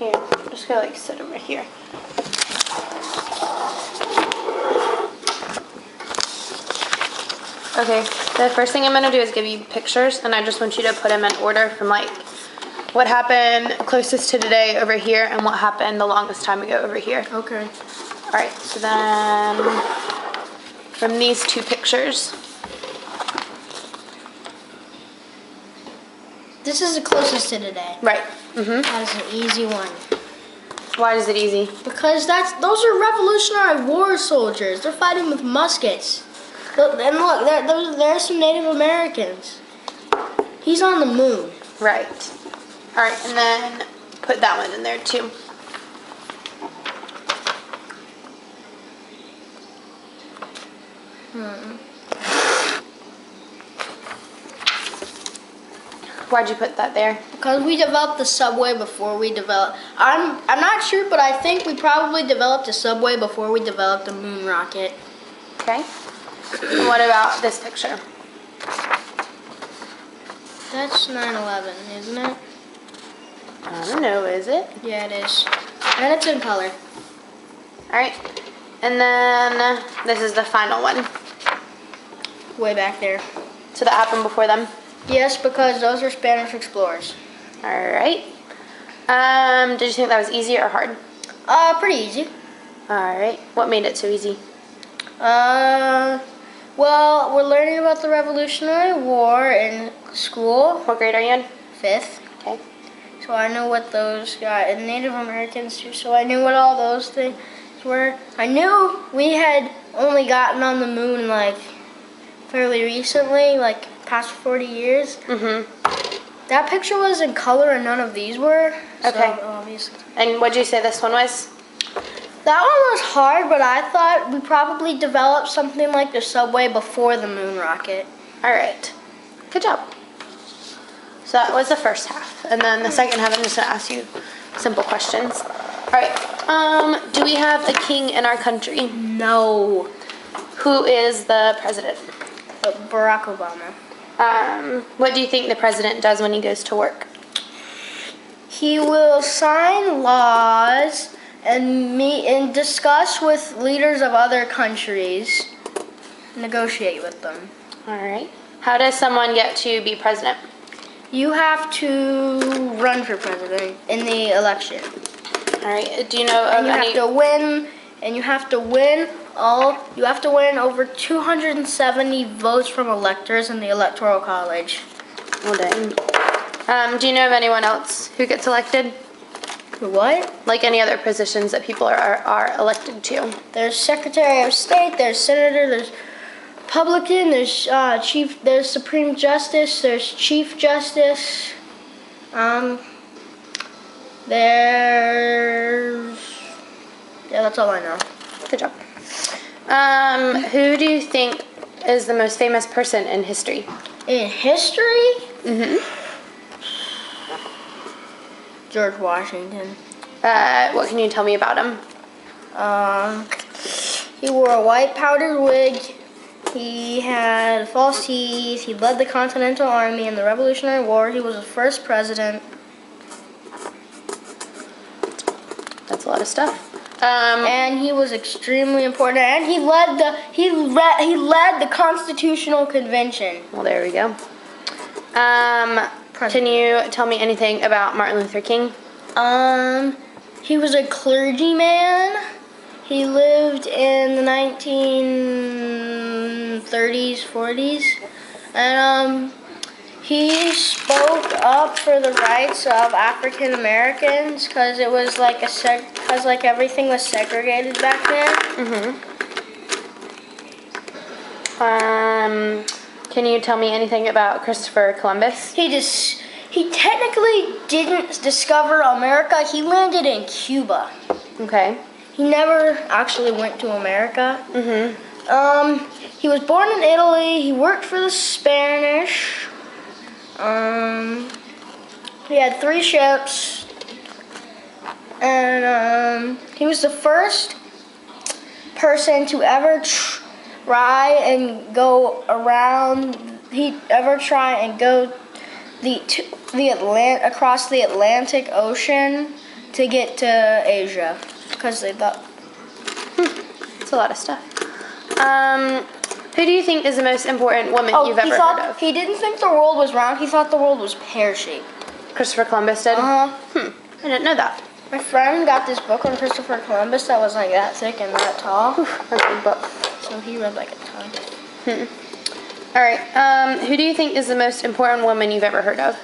Here, I'm just gonna like sit over here. Okay, the first thing I'm gonna do is give you pictures, and I just want you to put them in order from like what happened closest to today over here and what happened the longest time ago over here. Okay. All right, so then from these two pictures. This is the closest to today. Right. Mm-hmm. That's an easy one. Why is it easy? Because those are Revolutionary War soldiers. They're fighting with muskets. And look, there are some Native Americans. He's on the moon. Right. All right, and then put that one in there too. Why'd you put that there? Because we developed the subway before we developed. I'm not sure, but I think we probably developed a subway before we developed a moon rocket. Okay. And what about this picture? That's 9/11, isn't it? I don't know, is it? Yeah, it is. And it's in color. All right. And then this is the final one. Way back there. So that happened before them? Yes, because those are Spanish explorers. All right. Did you think that was easy or hard? Pretty easy. All right. What made it so easy? Well, we're learning about the Revolutionary War in school. What grade are you in? 5th. Okay. So I know what those got, and Native Americans too, so I knew what all those things were. I knew we had only gotten on the moon like fairly recently, like past 40 years. Mm-hmm. That picture was in color and none of these were. Okay. So obviously. And what'd you say this one was? That one was hard, but I thought we probably developed something like the subway before the moon rocket. All right. Good job. So that was the first half. And then the second half, I'm just going to ask you simple questions. All right. Do we have a king in our country? No. Who is the president? Barack Obama. What do you think the president does when he goes to work? He will sign laws and meet and discuss with leaders of other countries, negotiate with them. All right. How does someone get to be president? You have to run for president in the election. All right. Do you know of And you any? have to win, and you have to win you have to win over 270 votes from electors in the Electoral College. Well, dang. Do you know of anyone else who gets elected? What? Like any other positions that people are elected to? There's Secretary of State, there's Senator, there's Republican, there's there's Supreme Justice, there's Chief Justice. There's that's all I know. Good job. Who do you think is the most famous person in history? In history? Mm-hmm. George Washington. What can you tell me about him? He wore a white powdered wig. He had false teeth. He led the Continental Army in the Revolutionary War. He was the first president. That's a lot of stuff. And he was extremely important. And he led the Constitutional Convention. Well, there we go. Can you tell me anything about Martin Luther King? He was a clergyman. He lived in the 1930s, 40s, and he spoke up for the rights of African Americans because it was like because like everything was segregated back then. Mm-hmm. Can you tell me anything about Christopher Columbus? He technically didn't discover America. He landed in Cuba. Okay. He never actually went to America. Mm-hmm. He was born in Italy. He worked for the Spanish. He had 3 ships. And he was the first person to ever try and go around. across the Atlantic Ocean to get to Asia because they thought. It's a lot of stuff. Who do you think is the most important woman you've ever heard of? He didn't think the world was round. He thought the world was pear-shaped. Christopher Columbus did? Uh-huh. I didn't know that. My friend got this book on Christopher Columbus that was like that thick and that tall. That's a big book. So he read like a ton. All right. Who do you think is the most important woman you've ever heard of?